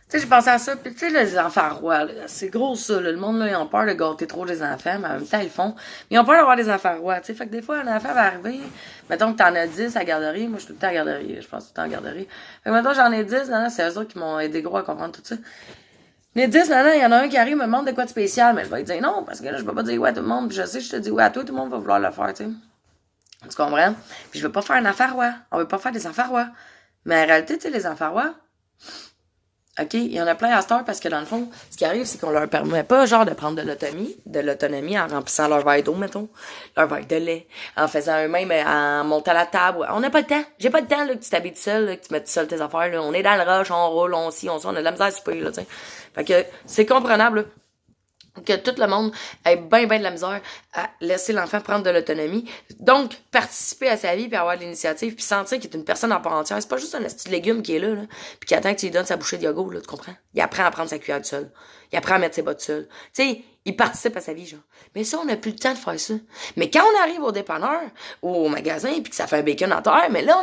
Tu sais, j'ai pensé à ça, puis tu sais, là, les enfants rois, là, c'est gros ça, là, le monde, là, ils ont peur de gâter trop les enfants, mais en même temps, ils le font. Mais ils ont peur d'avoir des enfants rois, tu sais, fait que des fois, un enfant va arriver, mettons que t'en as 10 à la garderie, moi, je suis tout le temps à la garderie, je pense tout le temps à la garderie. Fait que mettons, j'en ai 10, non, non, c'est eux autres qui m'ont aidé gros à comprendre tout ça. Les 10, non, non, il y en a un qui arrive, me demande de quoi de spécial, mais je vais lui dire non, parce que là, je peux pas dire ouais à tout le monde, puis je sais, je te dis ouais à toi, tout le monde va vouloir le faire, tu sais. Tu comprends? Puis je veux pas faire un enfant roi, on veut pas faire des enfants rois. Mais en réalité, tu sais, les enfants rois, OK, il y en a plein à cette heure parce que dans le fond, ce qui arrive, c'est qu'on leur permet pas, genre, de prendre de l'autonomie en remplissant leur verre d'eau, mettons, leur verre de lait, en faisant eux-mêmes, en montant à la table. On n'a pas le temps. J'ai pas le temps, là, que tu t'habilles tout seul, là, que tu mettes tout seul tes affaires, là. On est dans le rush, on roule, on scie, on a de la misère à souper, là, tu sais. Fait que c'est comprenable, là, que tout le monde ait bien de la misère à laisser l'enfant prendre de l'autonomie. Donc, participer à sa vie, puis avoir de l'initiative, puis sentir qu'il est une personne en part entière. C'est pas juste un petit légume qui est là, puis qui attend que tu lui donnes sa bouchée de yogourt, là, tu comprends? Il apprend à prendre sa cuillère tout seul. Il apprend à mettre ses bottes seul. Tu sais, il participe à sa vie, genre. Mais ça, on n'a plus le temps de faire ça. Mais quand on arrive au dépanneur, ou au magasin, puis que ça fait un bacon en terre, mais là,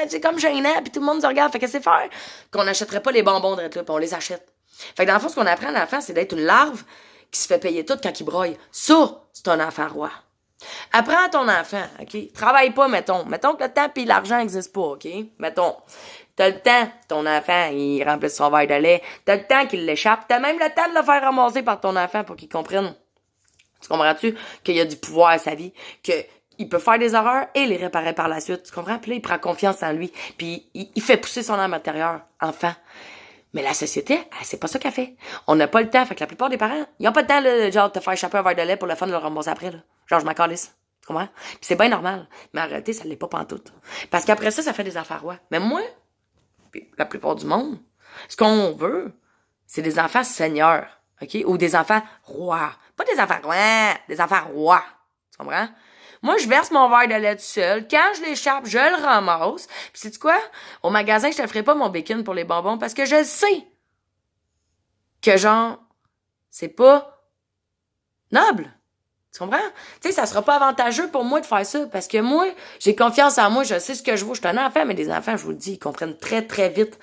c'est comme gênant, puis tout le monde se regarde, fait que c'est faire qu'on n'achèterait pas les bonbons de là, puis on les achète. Fait que dans le fond, ce qu'on apprend à l'enfant, c'est d'être une larve qui se fait payer tout quand il broye. Ça, c'est un enfant roi. Apprends à ton enfant, OK? Travaille pas, mettons. Mettons que le temps pis l'argent n'existe pas, OK? Mettons. T'as le temps, ton enfant, il remplisse son verre de lait. T'as le temps qu'il l'échappe. T'as même le temps de le faire ramasser par ton enfant pour qu'il comprenne. Tu comprends-tu? Qu'il y a du pouvoir à sa vie. Il peut faire des erreurs et les réparer par la suite. Tu comprends? Puis là, il prend confiance en lui. Puis il fait pousser son âme intérieure, enfant. Mais la société, c'est pas ça qu'elle fait. On n'a pas le temps. Fait que la plupart des parents, ils ont pas le temps, là, genre, de te faire échapper un verre de lait pour le fun de le rembourser après, là. Genre, je m'en calisse. Tu comprends? Puis c'est bien normal. Mais en réalité, ça l'est pas pantoute. Parce qu'après ça, ça fait des enfants rois. Mais moi, puis la plupart du monde, ce qu'on veut, c'est des enfants seigneurs. OK? Ou des enfants rois. Pas des enfants rois, des enfants rois. Tu comprends? Moi, je verse mon verre de lait tout seul. Quand je l'échappe, je le ramasse. Puis sais-tu quoi? Au magasin, je te ferai pas mon bacon pour les bonbons parce que je sais que, genre, c'est pas noble. Tu comprends? Tu sais, ça sera pas avantageux pour moi de faire ça parce que moi, j'ai confiance en moi, je sais ce que je vaux. Je suis un enfant, mais les enfants, je vous le dis, ils comprennent très vite.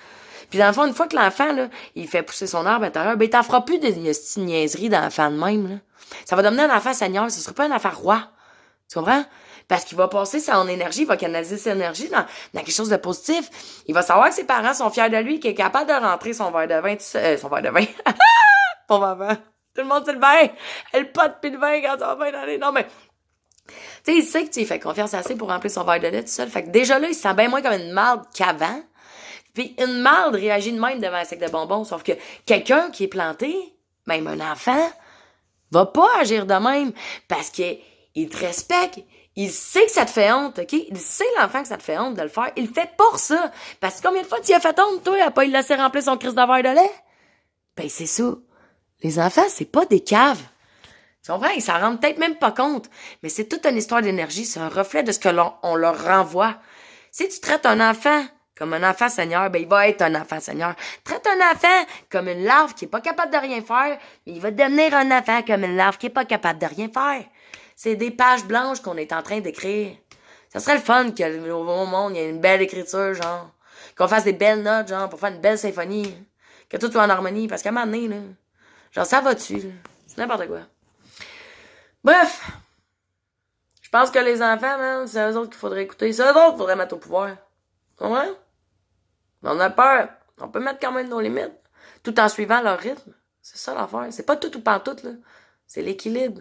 Puis dans le fond, une fois que l'enfant, là, il fait pousser son arbre intérieur, ben, il t'en fera plus des niaiseries d'enfant de même, là. Ça va devenir un enfant seigneur, ce sera pas un enfant roi. Tu comprends? Parce qu'il va passer son énergie, il va canaliser son énergie dans quelque chose de positif. Il va savoir que ses parents sont fiers de lui, qu'il est capable de rentrer son verre de vin, son verre de vin. Pour maman. Tout le monde sait le vin. Elle pote pis le vin quand ça va bien aller. Non, mais, tu sais, il sait que tu lui fais confiance assez pour remplir son verre de lait tout seul. Fait que déjà là, il se sent bien moins comme une marde qu'avant. Puis une marde réagit de même devant un sac de bonbons. Sauf que quelqu'un qui est planté, même un enfant, va pas agir de même parce que il te respecte. Il sait que ça te fait honte, OK? Il sait, l'enfant, que ça te fait honte de le faire. Il le fait pour ça. Parce que combien de fois tu as fait honte, toi, à pas lui laisser remplir son crise de verre de lait? Ben, c'est ça. Les enfants, c'est pas des caves. Tu comprends? Ils s'en rendent peut-être même pas compte. Mais c'est toute une histoire d'énergie. C'est un reflet de ce que on leur renvoie. Si tu traites un enfant comme un enfant seigneur, ben, il va être un enfant seigneur. Traite un enfant comme une larve qui est pas capable de rien faire, mais il va devenir un enfant comme une larve qui est pas capable de rien faire. C'est des pages blanches qu'on est en train d'écrire. Ça serait le fun que le nouveau monde, il y ait une belle écriture, genre. Qu'on fasse des belles notes, genre, pour faire une belle symphonie. Que tout soit en harmonie. Parce qu'à un moment donné, là, genre, ça va dessus, là. C'est n'importe quoi. Bref. Je pense que les enfants, man, c'est eux autres qu'il faudrait écouter. C'est eux autres qu'il faudrait mettre au pouvoir. Ouais? On a peur. On peut mettre quand même nos limites. Tout en suivant leur rythme. C'est ça l'affaire. C'est pas tout ou pantoute, là. C'est l'équilibre.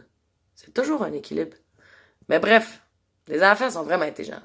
C'est toujours un équilibre. Mais bref, les enfants sont vraiment intelligents.